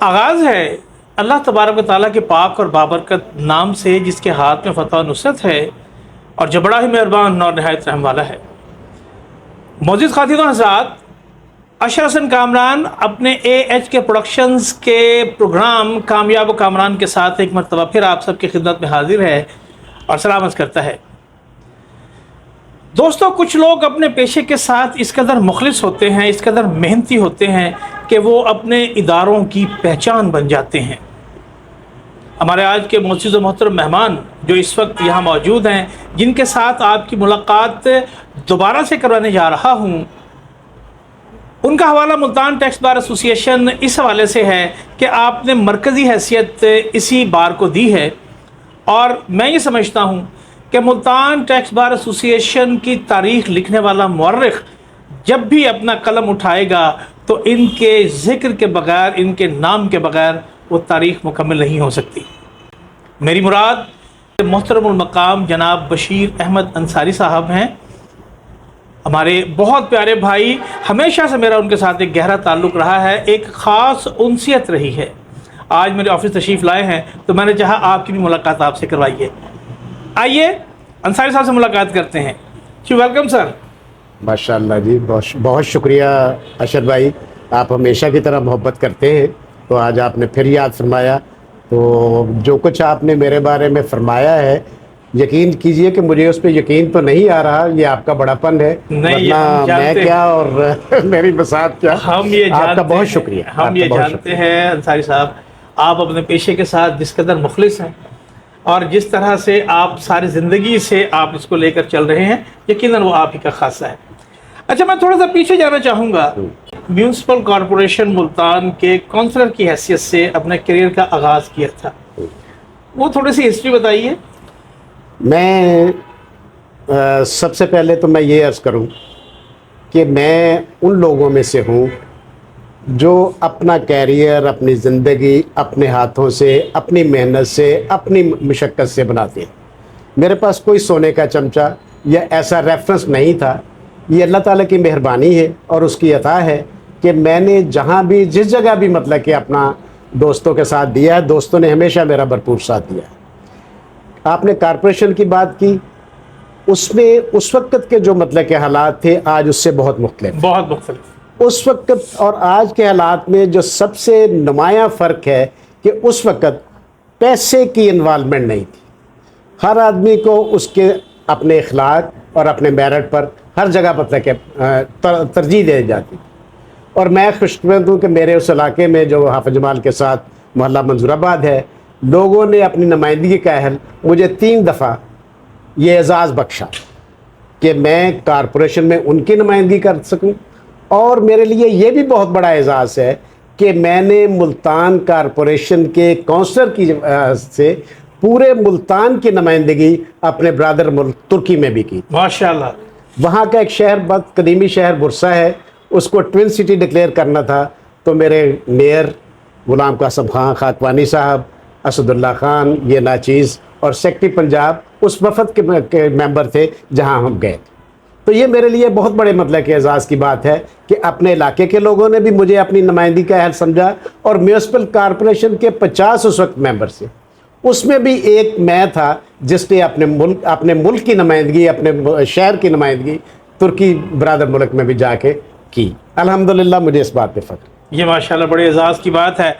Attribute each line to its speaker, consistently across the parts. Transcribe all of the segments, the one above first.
Speaker 1: آغاز ہے اللہ تبارک و تعالیٰ کے پاک اور بابرکت نام سے، جس کے ہاتھ میں فتح و نصرت ہے اور جو بڑا ہی مہربان اور نہایت رحم والا ہے۔ معزز خواتین و حضرات، اشرف حسن کامران اپنے AH کے پروڈکشنز کے پروگرام کامیاب و کامران کے ساتھ ایک مرتبہ پھر آپ سب کی خدمت میں حاضر ہے اور سلام عرض کرتا ہے۔ دوستو، کچھ لوگ اپنے پیشے کے ساتھ اس قدر مخلص ہوتے ہیں، اس قدر محنتی ہوتے ہیں کہ وہ اپنے اداروں کی پہچان بن جاتے ہیں۔ ہمارے آج کے معزز و محترم مہمان جو اس وقت یہاں موجود ہیں، جن کے ساتھ آپ کی ملاقات دوبارہ سے کروانے جا رہا ہوں، ان کا حوالہ ملتان ٹیکس بار ایسوسی ایشن اس حوالے سے ہے کہ آپ نے مرکزی حیثیت اسی بار کو دی ہے، اور میں یہ سمجھتا ہوں کہ ملتان ٹیکس بار ایسوسی ایشن کی تاریخ لکھنے والا مورخ جب بھی اپنا قلم اٹھائے گا تو ان کے ذکر کے بغیر، ان کے نام کے بغیر وہ تاریخ مکمل نہیں ہو سکتی۔ میری مراد محترم المقام جناب بشیر احمد انصاری صاحب ہیں، ہمارے بہت پیارے بھائی۔ ہمیشہ سے میرا ان کے ساتھ ایک گہرا تعلق رہا ہے، ایک خاص انسیت رہی ہے۔ آج میرے آفس تشریف لائے ہیں تو میں نے چاہا آپ کی بھی ملاقات آپ سے کروائیے۔ آئیے انصاری صاحب سے ملاقات کرتے ہیں۔ جی ویلکم سر۔
Speaker 2: ماشاء اللہ جی، بہت شکریہ اشرف بھائی، آپ ہمیشہ کی طرح محبت کرتے ہیں، تو آج آپ نے پھر یاد فرمایا۔ تو جو کچھ آپ نے میرے بارے میں فرمایا ہے، یقین کیجئے کہ مجھے اس پہ یقین تو نہیں آ رہا، یہ آپ کا بڑا پن ہے، ورنہ میں کیا اور میری بساط کیا۔ آپ کا بہت شکریہ۔
Speaker 1: ہم یہ جانتے ہیں انصاری صاحب، آپ اپنے پیشے کے ساتھ جس قدر مخلص ہیں اور جس طرح سے آپ ساری زندگی سے آپ اس کو لے کر چل رہے ہیں، یقیناً وہ آپ ہی کا خاصہ ہے۔ اچھا، میں تھوڑا سا پیچھے جانا چاہوں گا۔ میونسپل کارپوریشن ملتان کے کونسلر کی حیثیت سے اپنے کیریئر کا آغاز کیا تھا، وہ تھوڑی سی ہسٹری بتائیے۔
Speaker 2: میں سب سے پہلے تو میں یہ عرض کروں کہ میں ان لوگوں میں سے ہوں جو اپنا کیریئر، اپنی زندگی اپنے ہاتھوں سے، اپنی محنت سے، اپنی مشقت سے بناتے ہیں۔ میرے پاس کوئی سونے کا چمچہ یا ایسا ریفرنس نہیں تھا۔ یہ اللہ تعالیٰ کی مہربانی ہے اور اس کی عطا ہے کہ میں نے جہاں بھی، جس جگہ بھی مطلب کہ اپنا دوستوں کے ساتھ دیا ہے، دوستوں نے ہمیشہ میرا بھرپور ساتھ دیا ہے۔ آپ نے کارپوریشن کی بات کی، اس میں اس وقت کے جو مطلب کہ حالات تھے آج اس سے بہت مختلف۔ اس وقت اور آج کے حالات میں جو سب سے نمایاں فرق ہے کہ اس وقت پیسے کی انوالومنٹ نہیں تھی۔ ہر آدمی کو اس کے اپنے اخلاق اور اپنے میرٹ پر ہر جگہ مطلب کہ ترجیح دے جاتی۔ اور میں خوش قسمت ہوں کہ میرے اس علاقے میں جو حافظ جمال کے ساتھ محلہ منظور آباد ہے، لوگوں نے اپنی نمائندگی کا اہل مجھے 3 دفعہ یہ اعزاز بخشا کہ میں کارپوریشن میں ان کی نمائندگی کر سکوں، اور میرے لیے یہ بھی بہت بڑا اعزاز ہے کہ میں نے ملتان کارپوریشن کے کونسلر کی سے پورے ملتان کی نمائندگی اپنے برادر ملک ترکی میں بھی کی۔
Speaker 1: ماشاءاللہ۔
Speaker 2: وہاں کا ایک شہر، بہت قدیمی شہر برسا ہے، اس کو ٹوین سٹی ڈکلیئر کرنا تھا، تو میرے میئر غلام قاسم خان خاکوانی صاحب، اسد اللہ خان، یہ ناچیز اور سیکٹری پنجاب اس وفد کے ممبر تھے جہاں ہم گئے۔ تو یہ میرے لیے بہت بڑے مطلب کہ اعزاز کی بات ہے کہ اپنے علاقے کے لوگوں نے بھی مجھے اپنی نمائندگی کا اہل سمجھا، اور میونسپل کارپوریشن کے 50 اس وقت ممبر سے، اس میں بھی ایک میں تھا جس نے اپنے ملک کی نمائندگی، اپنے شہر کی نمائندگی ترکی برادر ملک میں بھی جا کے کی۔ الحمدللہ مجھے اس بات پہ فخر۔
Speaker 1: یہ ماشاءاللہ بڑے اعزاز کی بات ہے۔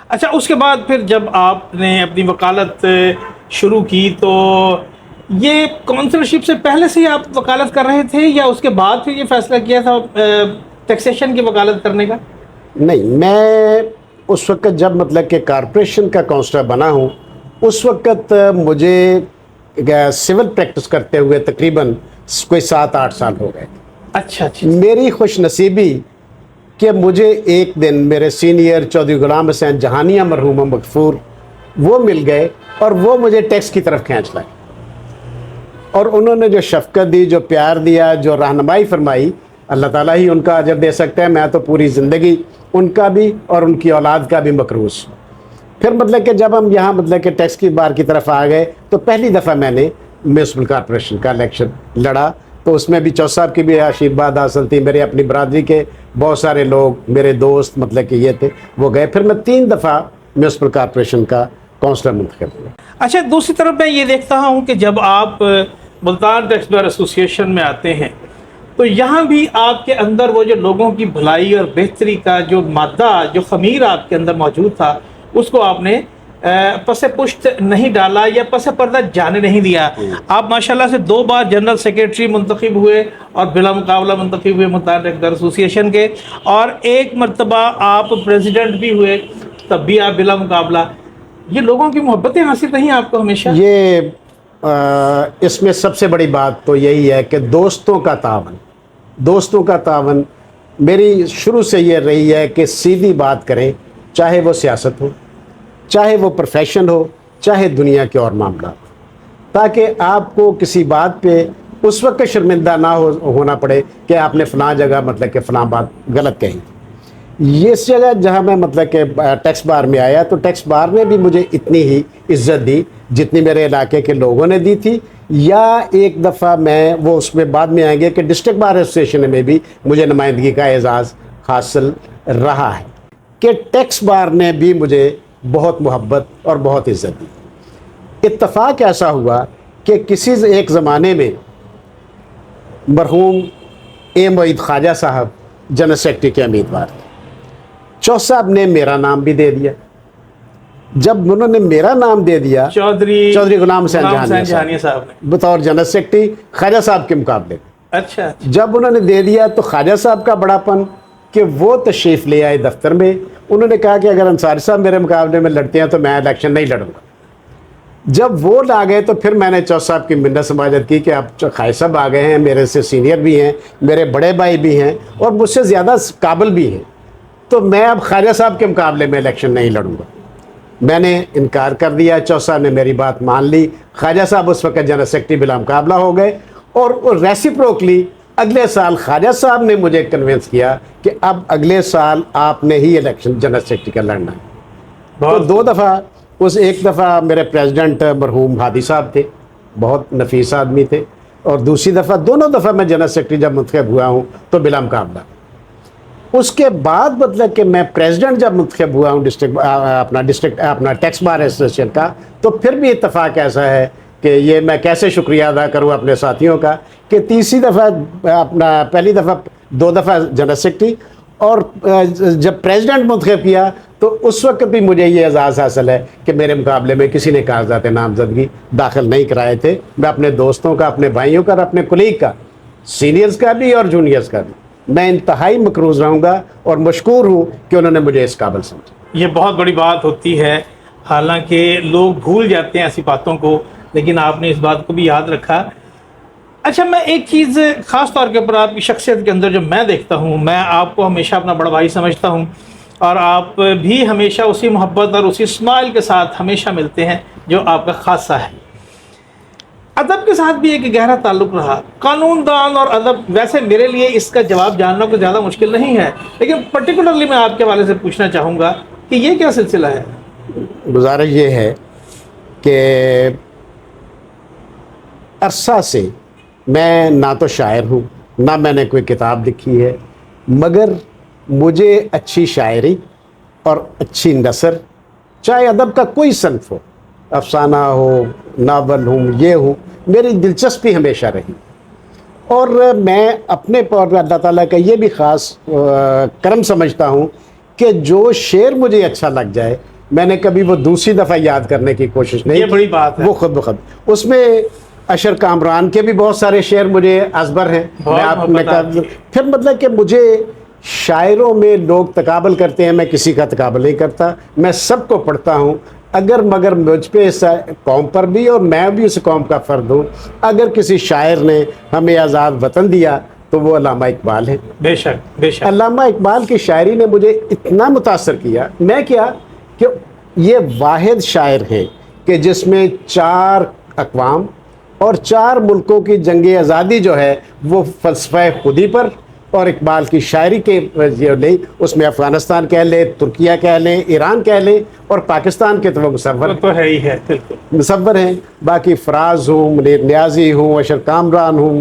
Speaker 1: اچھا، اس کے بعد پھر جب آپ نے اپنی وکالت شروع کی تو یہ کونسلرشپ سے پہلے سے ہی آپ وکالت کر رہے تھے یا اس کے بعد پھر یہ فیصلہ کیا تھا ٹیکسیشن کی وکالت کرنے کا؟
Speaker 2: نہیں، میں اس وقت جب مطلب کہ کارپوریشن کا کونسلر بنا ہوں، اس وقت مجھے سول پریکٹس کرتے ہوئے تقریباً کوئی 7-8 سال ہو گئے۔
Speaker 1: اچھا۔
Speaker 2: میری خوش نصیبی کہ مجھے ایک دن میرے سینئر چودھری غلام حسین جہانیہ مرحوم مغفور وہ مل گئے اور وہ مجھے ٹیکس کی طرف کھینچ لائے، اور انہوں نے جو شفقت دی، جو پیار دیا، جو رہنمائی فرمائی، اللہ تعالیٰ ہی ان کا اجر دے سکتا ہے۔ میں تو پوری زندگی ان کا بھی اور ان کی اولاد کا بھی مقروض ہوں۔ پھر مطلب کہ جب ہم یہاں مطلب کہ ٹیکس کی بار کی طرف آ گئے تو پہلی دفعہ میں نے میونسپل کارپوریشن کا الیکشن لڑا، تو اس میں بھی چودھری صاحب کی بھی آشیرواد حاصل تھی. میرے اپنی برادری کے بہت سارے لوگ میرے دوست مطلب کہ یہ تھے وہ گئے. پھر میں 3 دفعہ میونسپل کارپوریشن کا کونسلر منتخب ہوا.
Speaker 1: اچھا دوسری طرف میں یہ دیکھتا ہوں کہ جب آپ ملتان ٹیکس پیئر ایسوسیشن میں آتے ہیں تو یہاں بھی آپ کے اندر وہ جو لوگوں کی بھلائی اور بہتری کا جو مادہ جو خمیر آپ کے اندر موجود تھا اس کو آپ نے پس پشت نہیں ڈالا یا پس پردہ جانے نہیں دیا. آپ ماشاءاللہ سے 2 بار جنرل سیکریٹری منتخب ہوئے اور بلا مقابلہ منتخب ہوئے ملتان ٹیکس پیئر ایسوسیشن کے, اور 1 مرتبہ آپ پریزیڈنٹ بھی ہوئے تب بھی آپ بلا مقابلہ. یہ لوگوں کی محبتیں حاصل رہیں آپ کو ہمیشہ؟
Speaker 2: یہ اس میں سب سے بڑی بات تو یہی ہے کہ دوستوں کا تعاون میری شروع سے یہ رہی ہے کہ سیدھی بات کریں, چاہے وہ سیاست ہو, چاہے وہ پروفیشن ہو, چاہے دنیا کے اور معاملات, تاکہ آپ کو کسی بات پہ اس وقت شرمندہ نہ ہونا پڑے کہ آپ نے فلاں جگہ مطلب کہ فلاں بات غلط کہی. یہ اس جگہ جہاں میں مطلب کہ ٹیکس بار میں آیا تو ٹیکس بار نے بھی مجھے اتنی ہی عزت دی جتنی میرے علاقے کے لوگوں نے دی تھی. یا ایک دفعہ میں وہ اس میں بعد میں آئیں گے کہ ڈسٹرکٹ بار ایسوسیشن میں بھی مجھے نمائندگی کا اعزاز حاصل رہا ہے کہ ٹیکس بار نے بھی مجھے بہت محبت اور بہت عزت دی. اتفاق ایسا ہوا کہ کسی ایک زمانے میں مرحوم اے معید خواجہ صاحب جنرل سیکرٹری کے امیدوار تھے. چودھری صاحب نے میرا نام بھی دے دیا. جب انہوں نے میرا نام دے دیا چودھری غلام حسین جہانیہ صاحب نے بطور جنرل سیکرٹری خواجہ صاحب کے مقابلے.
Speaker 1: اچھا
Speaker 2: جب انہوں نے دے دیا تو خواجہ صاحب کا بڑا پن کہ وہ تشریف لے آئے دفتر میں. انہوں نے کہا کہ اگر انصاری صاحب میرے مقابلے میں لڑتے ہیں تو میں الیکشن نہیں لڑوں گا. جب وہ آ گئے تو پھر میں نے چودھری صاحب کی منت سماجت کی کہ اب خواجہ صاحب آ گئے ہیں, میرے سے سینئر بھی ہیں, میرے بڑے بھائی بھی ہیں اور مجھ سے زیادہ قابل بھی ہیں, تو میں اب خواجہ صاحب کے مقابلے میں الیکشن نہیں لڑوں گا. میں نے انکار کر دیا. چودھری صاحب نے میری بات مان لی. خواجہ صاحب اس وقت جنرل سیکرٹری بلا مقابلہ ہو گئے اور ریسیپروکلی اگلے سال خواجہ صاحب نے مجھے کنونس کیا کہ اب اگلے سال آپ نے ہی الیکشن جنرل سیکرٹری کا لڑنا ہے. تو 2 دفعہ ایک دفعہ میرے پریزیڈنٹ مرحوم ہادی صاحب تھے, بہت نفیس آدمی تھے, اور دوسری دفعہ دونوں دفعہ میں جنرل سیکرٹری جب منتخب ہوا ہوں تو بلا مقابلہ. اس کے بعد مطلب کہ میں پریزیڈنٹ جب منتخب ہوا ہوں اپنا ٹیکس بار ایسوسیشن کا, تو پھر بھی اتفاق ایسا ہے کہ یہ میں کیسے شکریہ ادا کروں اپنے ساتھیوں کا کہ تیسری دفعہ پہلی دفعہ 2 دفعہ جنرل سیکرٹری اور جب پریزیڈنٹ منتخب کیا تو اس وقت بھی مجھے یہ اعزاز حاصل ہے کہ میرے مقابلے میں کسی نے کاغذات نامزدگی داخل نہیں کرائے تھے. میں اپنے دوستوں کا, اپنے بھائیوں کا اور اپنے کولیگ کا, سینئرز کا بھی اور جونیئرز کا بھی میں انتہائی مقروض رہوں گا اور مشکور ہوں کہ انہوں نے مجھے اس قابل سمجھا.
Speaker 1: یہ بہت بڑی بات ہوتی ہے, حالانکہ لوگ بھول جاتے ہیں ایسی باتوں کو, لیکن آپ نے اس بات کو بھی یاد رکھا. اچھا میں ایک چیز خاص طور کے اوپر آپ کی شخصیت کے اندر جو میں دیکھتا ہوں, میں آپ کو ہمیشہ اپنا بڑا بھائی سمجھتا ہوں اور آپ بھی ہمیشہ اسی محبت اور اسی اسمائل کے ساتھ ہمیشہ ملتے ہیں جو آپ کا خاصہ ہے. ادب کے ساتھ بھی ایک گہرا تعلق رہا. قانون دان اور ادب, ویسے میرے لیے اس کا جواب جاننا کوئی زیادہ مشکل نہیں ہے, لیکن پرٹیکولرلی میں آپ کے حوالے سے پوچھنا چاہوں گا کہ یہ کیا سلسلہ ہے؟
Speaker 2: گزارش یہ ہے کہ عرصہ سے میں نہ تو شاعر ہوں, نہ میں نے کوئی کتاب لکھی ہے, مگر مجھے اچھی شاعری اور اچھی نثر, چاہے ادب کا کوئی صنف ہو, افسانہ ہو, ناول ہوں, یہ ہوں, میری دلچسپی ہمیشہ رہی. اور میں اپنے پر اللہ تعالیٰ کا یہ بھی خاص کرم سمجھتا ہوں کہ جو شعر مجھے اچھا لگ جائے میں نے کبھی وہ دوسری دفعہ یاد کرنے کی کوشش نہیں کی.
Speaker 1: یہ بڑی بات ہے.
Speaker 2: وہ خود بخود اس میں اشر کامران کے بھی بہت سارے شعر مجھے ازبر ہیں. میں آپ نے پھر مطلب کہ مجھے شاعروں میں لوگ تقابل کرتے ہیں, میں کسی کا تقابل نہیں کرتا, میں سب کو پڑھتا ہوں. اگر مگر مجھ پہ اس قوم پر بھی, اور میں بھی اس قوم کا فرد ہوں, اگر کسی شاعر نے ہمیں آزاد وطن دیا تو وہ علامہ اقبال ہے.
Speaker 1: بے شک بے شک.
Speaker 2: علامہ اقبال کی شاعری نے مجھے اتنا متاثر کیا, میں کیا کہ یہ واحد شاعر ہیں کہ جس میں 4 اقوام اور 4 ملکوں کی جنگ آزادی جو ہے وہ فلسفہ خودی پر, اور اقبال کی شاعری کے نہیں, اس میں افغانستان کہہ لیں, ترکیہ کہہ لیں, ایران کہہ لیں, اور پاکستان کے تو وہ مصور
Speaker 1: تو ہے ہی ہے, بالکل
Speaker 2: مصور ہیں. باقی فراز ہوں, منیر نیازی ہوں, اشر کامران ہوں,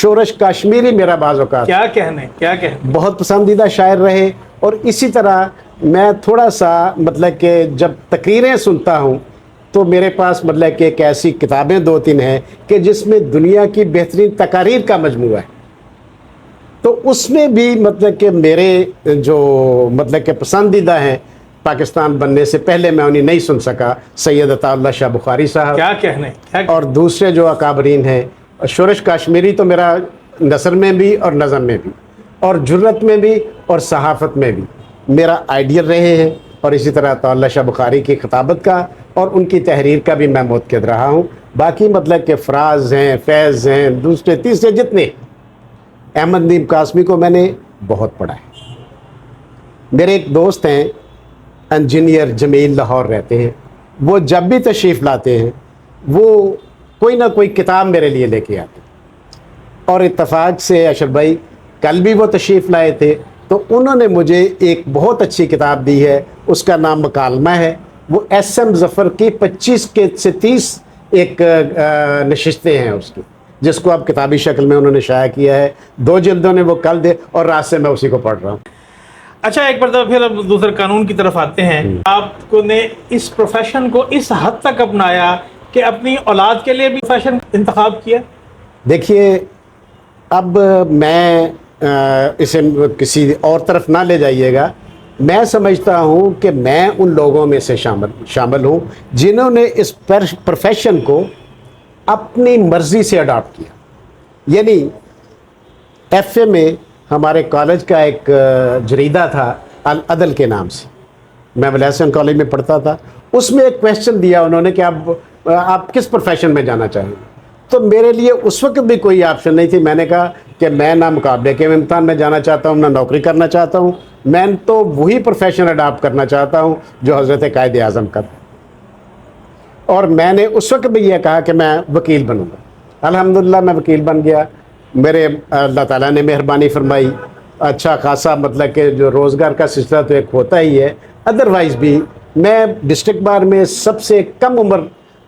Speaker 2: شورش کاشمیری میرا بعض اوقات
Speaker 1: کیا کہنے
Speaker 2: بہت پسندیدہ شاعر رہے. اور اسی طرح میں تھوڑا سا مطلب کہ جب تقریریں سنتا ہوں تو میرے پاس مطلب کہ ایک ایسی کتابیں 2-3 ہیں کہ جس میں دنیا کی بہترین تقاریر کا مجموعہ ہے. تو اس میں بھی مطلب کہ میرے جو مطلب کہ پسندیدہ ہیں پاکستان بننے سے پہلے میں انہیں نہیں سن سکا, سید عطا اللہ شاہ بخاری صاحب,
Speaker 1: کیا کہنے
Speaker 2: اور دوسرے جو اکابرین ہیں. شورش کاشمیری تو میرا نثر میں بھی اور نظم میں بھی اور جرت میں بھی اور صحافت میں بھی میرا آئیڈیل رہے ہیں. اور اسی طرح عطا اللہ شاہ بخاری کی خطابت کا اور ان کی تحریر کا بھی میں متقد رہا ہوں. باقی مطلب کہ فراز ہیں, فیض ہیں, دوسرے تیسرے جتنے, احمد ندیم قاسمی کو میں نے بہت پڑھا ہے. میرے ایک دوست ہیں انجینئر جمیل, لاہور رہتے ہیں. وہ جب بھی تشریف لاتے ہیں وہ کوئی نہ کوئی کتاب میرے لیے لے کے آتے ہیں. اور اتفاق سے اشرف بھائی کل بھی وہ تشریف لائے تھے تو انہوں نے مجھے ایک بہت اچھی کتاب دی ہے, اس کا نام مکالمہ ہے. وہ ایس ایم ظفر کی 25 سے 30 ایک نشستیں ہیں اس کی, جس کو اب کتابی شکل میں انہوں نے شائع کیا ہے. 2 جلدوں نے وہ کل دے اور رات سے میں اسی کو پڑھ رہا ہوں.
Speaker 1: اچھا, ایک مرتبہ پھر اب دوسرے قانون کی طرف آتے ہیں. آپ کو نے اس پروفیشن کو اس حد تک اپنایا کہ اپنی اولاد کے لیے بھی فیشن انتخاب کیا؟
Speaker 2: دیکھیے اب میں اسے کسی اور طرف نہ لے جائیے گا. میں سمجھتا ہوں کہ میں ان لوگوں میں سے شامل ہوں جنہوں نے اس پروفیشن کو اپنی مرضی سے اڈاپٹ کیا. یعنی ایف اے میں ہمارے کالج کا ایک جریدہ تھا العدل کے نام سے, میں ولی حسن کالج میں پڑھتا تھا. اس میں ایک کویشچن دیا انہوں نے کہ آپ کس پروفیشن میں جانا چاہیں. تو میرے لیے اس وقت بھی کوئی آپشن نہیں تھی. میں نے کہا کہ میں نہ مقابلے کے امتحان میں جانا چاہتا ہوں, نہ نوکری کرنا چاہتا ہوں. میں تو وہی پروفیشن اڈاپٹ کرنا چاہتا ہوں جو حضرت قائد اعظم کا تھا. اور میں نے اس وقت بھی یہ کہا کہ میں وکیل بنوں گا. الحمدللہ میں وکیل بن گیا. میرے اللہ تعالیٰ نے مہربانی فرمائی, اچھا خاصا مطلب کہ جو روزگار کا سلسلہ تو ایک ہوتا ہی ہے. ادروائز بھی میں ڈسٹرکٹ بار میں سب سے کم عمر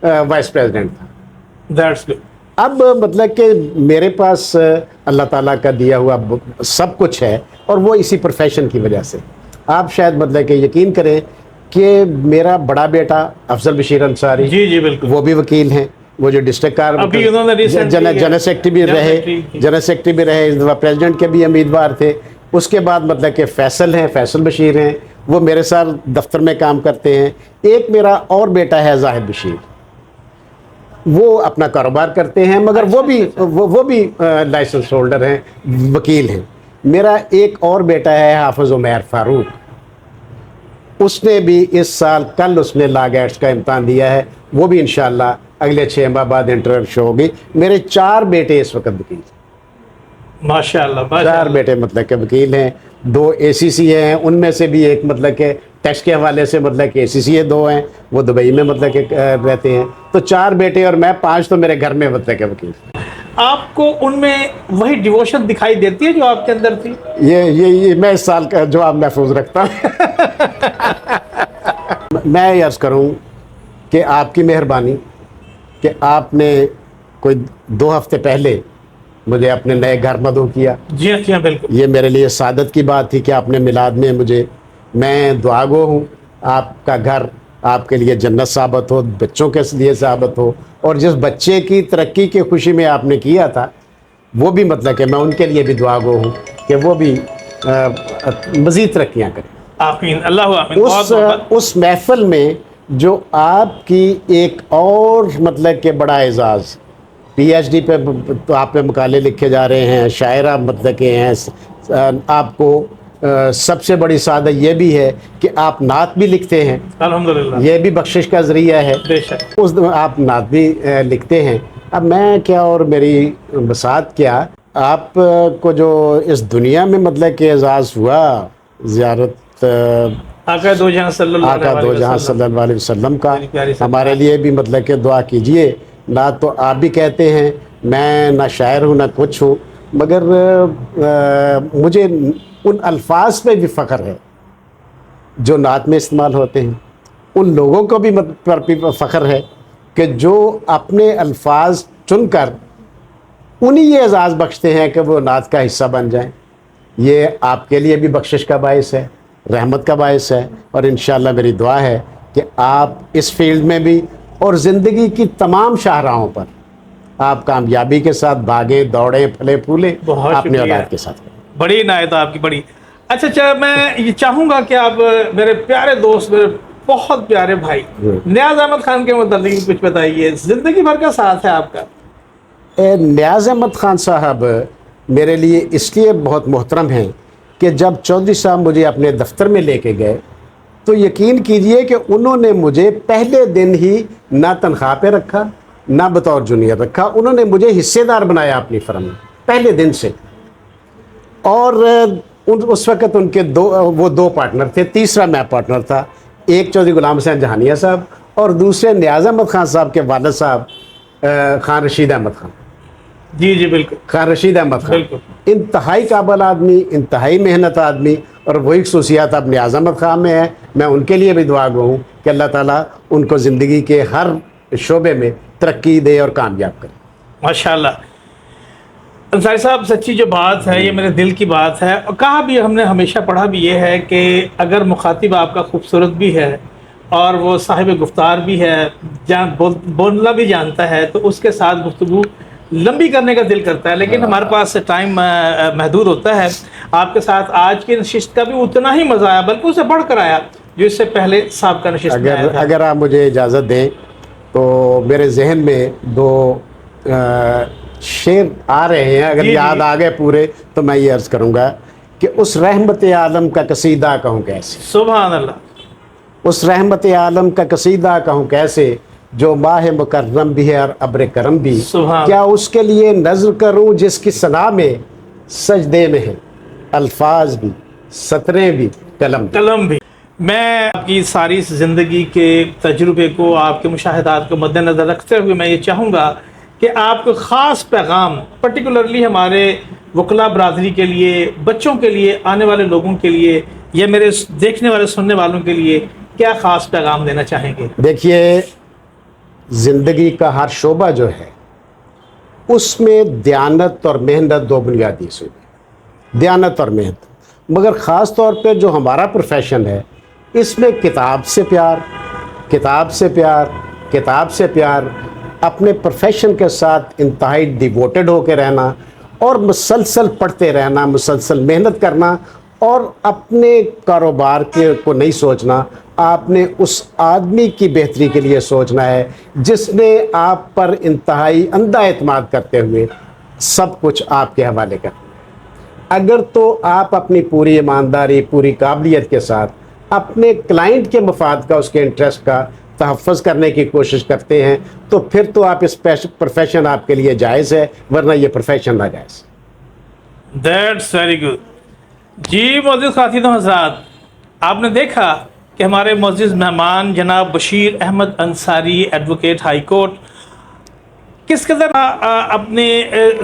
Speaker 2: وائس پریزیڈنٹ تھا.
Speaker 1: That's good.
Speaker 2: اب مطلب کہ میرے پاس اللہ تعالیٰ کا دیا ہوا سب کچھ ہے اور وہ اسی پروفیشن کی وجہ سے. آپ شاید مطلب کہ یقین کریں کہ میرا بڑا بیٹا افضل بشیر انصاری,
Speaker 1: جی بالکل,
Speaker 2: وہ بھی وکیل ہیں. وہ جو ڈسٹرکٹ کار جنرل سیکرٹری بھی رہے, اس دفعہ پریزیڈنٹ کے بھی امیدوار تھے. اس کے بعد مطلب کہ فیصل بشیر ہیں, وہ میرے ساتھ دفتر میں کام کرتے ہیں. ایک میرا اور بیٹا ہے زاہد بشیر, وہ اپنا کاروبار کرتے ہیں مگر وہ بھی لائسنس ہولڈر ہیں, وکیل ہیں. میرا ایک اور بیٹا ہے حافظ عمیر فاروق, اس نے بھی اس سال کل اس نے لا گیٹس کا امتحان دیا ہے. وہ بھی انشاءاللہ اگلے 6 ماہ بعد انٹرویو ہوگی. میرے 4 بیٹے اس وقت وکیل ہیں.
Speaker 1: ماشاءاللہ
Speaker 2: 4 بیٹے مطلب کہ وکیل ہیں. 2 اے سی سی ہیں, ان میں سے بھی ایک مطلب کہ ٹیکس کے حوالے سے مطلب کہ اے سی سی ہے, 2 ہیں وہ دبئی میں مطلب کہ رہتے ہیں. تو 4 بیٹے اور میں 5 تو میرے گھر میں مطلب کہ وکیل.
Speaker 1: آپ کو ان میں وہی ڈیووشن دکھائی دیتی ہے جو آپ کے اندر تھی؟
Speaker 2: یہ میں اس سال کا جواب محفوظ رکھتا ہوں. میں عرض کروں کہ آپ کی مہربانی کہ آپ نے کوئی 2 ہفتے پہلے مجھے اپنے نئے گھر مدعو کیا.
Speaker 1: جی ہاں بالکل.
Speaker 2: یہ میرے لیے سعادت کی بات تھی کہ آپ نے میلاد میں مجھے, میں دعا گو ہوں آپ کا گھر آپ کے لیے جنت ثابت ہو, بچوں کے لیے ثابت ہو. اور جس بچے کی ترقی کی خوشی میں آپ نے کیا تھا وہ بھی مطلب کہ میں ان کے لیے بھی دعا گو ہوں کہ وہ بھی مزید ترقیاں کریں.
Speaker 1: آمین, اللہ آمین.
Speaker 2: اس محفل میں جو آپ کی ایک اور مطلب کہ بڑا اعزاز, پی ایچ ڈی پہ تو آپ پہ مقالے لکھے جا رہے ہیں, شاعرہ مطلب کہ ہیں, آپ کو سب سے بڑی سعادت یہ بھی ہے کہ آپ نعت بھی لکھتے ہیں.
Speaker 1: الحمدللہ,
Speaker 2: یہ بھی بخشش کا ذریعہ ہے.
Speaker 1: بے شک.
Speaker 2: اس آپ نعت بھی لکھتے ہیں. اب میں کیا اور میری بساط کیا, آپ کو جو اس دنیا میں مطلب کہ اعزاز ہوا زیارت
Speaker 1: آقا دو جہاں صلی
Speaker 2: اللہ علیہ وسلم کا, ہمارے لیے بھی مطلب کہ دعا کیجئے. نہ تو آپ بھی کہتے ہیں میں نہ شاعر ہوں نہ کچھ ہوں, مگر مجھے ان الفاظ پہ بھی فخر ہے جو نعت میں استعمال ہوتے ہیں. ان لوگوں کو بھی پر فخر ہے کہ جو اپنے الفاظ چن کر انہیں یہ اعزاز بخشتے ہیں کہ وہ نعت کا حصہ بن جائیں. یہ آپ کے لیے بھی بخشش کا باعث ہے, رحمت کا باعث ہے, اور انشاءاللہ میری دعا ہے کہ آپ اس فیلڈ میں بھی اور زندگی کی تمام شاہراہوں پر آپ کامیابی کے ساتھ بھاگیں, دوڑیں, پھلے پھولیں
Speaker 1: بہت
Speaker 2: اپنے
Speaker 1: شکریہ.
Speaker 2: اولاد کے ساتھ.
Speaker 1: بڑی عنایت آپ کی, بڑی. اچھا میں یہ چاہوں گا کہ آپ میرے پیارے دوست, میرے بہت پیارے بھائی نیاز احمد خان کے متعلق کچھ بتائیے. زندگی بھر کا ساتھ ہے آپ کا.
Speaker 2: نیاز احمد خان صاحب میرے لیے اس لیے بہت محترم ہیں کہ جب چودھری صاحب مجھے اپنے دفتر میں لے کے گئے تو یقین کیجئے کہ انہوں نے مجھے پہلے دن ہی نہ تنخواہ پہ رکھا, نہ بطور جونیئر رکھا. انہوں نے مجھے حصے دار بنایا اپنی فرم میں پہلے دن سے. اور اس وقت ان کے وہ دو پارٹنر تھے, تیسرا میں پارٹنر تھا. ایک چودھری غلام حسین جہانیہ صاحب اور دوسرے نیاز احمد خان صاحب کے والد صاحب خان رشید احمد خان.
Speaker 1: جی بالکل,
Speaker 2: خان رشید احمد خان
Speaker 1: بالکل.
Speaker 2: انتہائی قابل آدمی, انتہائی محنت آدمی, اور وہی خصوصیات اب نیاز احمد خان میں ہے. میں ان کے لیے بھی دعا گو ہوں کہ اللہ تعالیٰ ان کو زندگی کے ہر شعبے میں ترقی دے اور کامیاب کرے.
Speaker 1: ماشاءاللہ. انصاری صاحب, سچی جو بات ہے یہ میرے دل کی بات ہے, اور کہا بھی ہم نے, ہمیشہ پڑھا بھی یہ ہے کہ اگر مخاطب آپ کا خوبصورت بھی ہے اور وہ صاحب گفتار بھی ہے, بولنا بھی جانتا ہے, تو اس کے ساتھ گفتگو لمبی کرنے کا دل کرتا ہے. لیکن ہمارے پاس ٹائم محدود ہوتا ہے. آپ کے ساتھ آج کی نشست کا بھی اتنا ہی مزہ آیا, بلکہ اسے بڑھ کر آیا جو اس سے پہلے سابقہ نشست میں آیا تھا.
Speaker 2: اگر آپ مجھے اجازت دیں تو میرے ذہن میں دو شعر آ رہے ہیں, اگر یاد آ گئے پورے تو میں یہ عرض کروں گا کہ اس رحمت عالم کا قصیدہ کہوں کیسے.
Speaker 1: سبحان اللہ.
Speaker 2: اس رحمت عالم کا قصیدہ کہوں کیسے, جو ماہ مکرم بھی ہے اور ابر کرم بھی. کیا اس کے لیے نظر کروں جس کی ثنا میں سجدے میں ہے الفاظ بھی, سطریں بھی, قلم بھی.
Speaker 1: میں آپ کی ساری زندگی کے تجربے کو, آپ کے مشاہدات کو مد نظر رکھتے ہوئے میں یہ چاہوں گا کہ آپ کو خاص پیغام, پرٹیکولرلی ہمارے وکلا برادری کے لیے, بچوں کے لیے, آنے والے لوگوں کے لیے, یا میرے دیکھنے والے سننے والوں کے لیے کیا خاص پیغام دینا چاہیں گے؟
Speaker 2: دیکھیے, زندگی کا ہر شعبہ جو ہے اس میں دیانت اور محنت دو بنیادی اصول ہیں. دیانت اور محنت, مگر خاص طور پہ جو ہمارا پروفیشن ہے اس میں کتاب سے پیار, کتاب سے پیار, کتاب سے پیار, اپنے پروفیشن کے ساتھ انتہائی ڈیووٹڈ ہو کے رہنا اور مسلسل پڑھتے رہنا, مسلسل محنت کرنا, اور اپنے کاروبار کو نہیں سوچنا, آپ نے اس آدمی کی بہتری کے لیے سوچنا ہے جس نے آپ پر انتہائی اندھا اعتماد کرتے ہوئے سب کچھ آپ کے حوالے کر. اگر تو آپ اپنی پوری ایمانداری, پوری قابلیت کے ساتھ اپنے کلائنٹ کے مفاد کا, اس کے انٹرسٹ کا تحفظ کرنے کی کوشش کرتے ہیں تو پھر تو آپ اس پروفیشن آپ کے لیے جائز ہے, ورنہ یہ پروفیشن ناجائز.
Speaker 1: That's very good. جی معزز خواتین و حضرات, آپ نے دیکھا کہ ہمارے معزز مہمان جناب Bashir Ahmed Ansari, advocate high court, کس قدر اپنے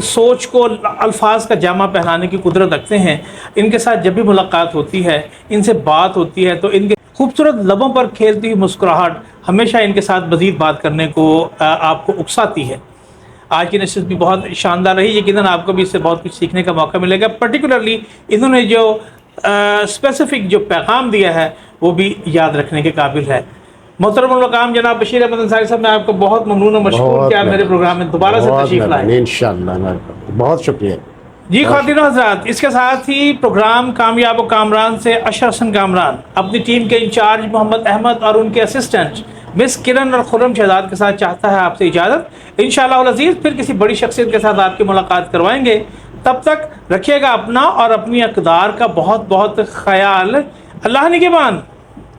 Speaker 1: سوچ کو الفاظ کا جامع پہنانے کی قدرت رکھتے ہیں. ان کے ساتھ جب بھی ملاقات ہوتی ہے, ان سے بات ہوتی ہے, تو ان کے خوبصورت لبوں پر کھیلتی ہوئی مسکراہٹ ہمیشہ ان کے ساتھ مزید بات کرنے کو آپ کو اکساتی ہے. آج کی نشست بھی بہت شاندار رہی, یقیناً آپ کو بھی اس سے بہت کچھ سیکھنے کا موقع ملے گا. پرٹیکولرلی انہوں نے جو اسپیسیفک جو پیغام دیا ہے وہ بھی یاد رکھنے کے قابل ہے. محترم المقام جناب بشیر احمد انصاری صاحب, میں آپ کو بہت ممنون و مشکور کہ آپ میرے پروگرام میں دوبارہ سے تشریف لائے.
Speaker 2: انشاءاللہ, بہت شکریہ.
Speaker 1: جی خواتین و حضرات, اس کے ساتھ ہی پروگرام کامیاب و کامران سے اشرف حسن کامران اپنی ٹیم کے انچارج محمد احمد اور ان کے اسسٹنٹ مس کرن اور خرم شہزاد کے ساتھ چاہتا ہے آپ سے اجازت. انشاءاللہ العزیز پھر کسی بڑی شخصیت کے ساتھ آپ کی ملاقات کروائیں گے. تب تک رکھیے گا اپنا اور اپنی اقدار کا بہت بہت خیال. اللہ نگہبان.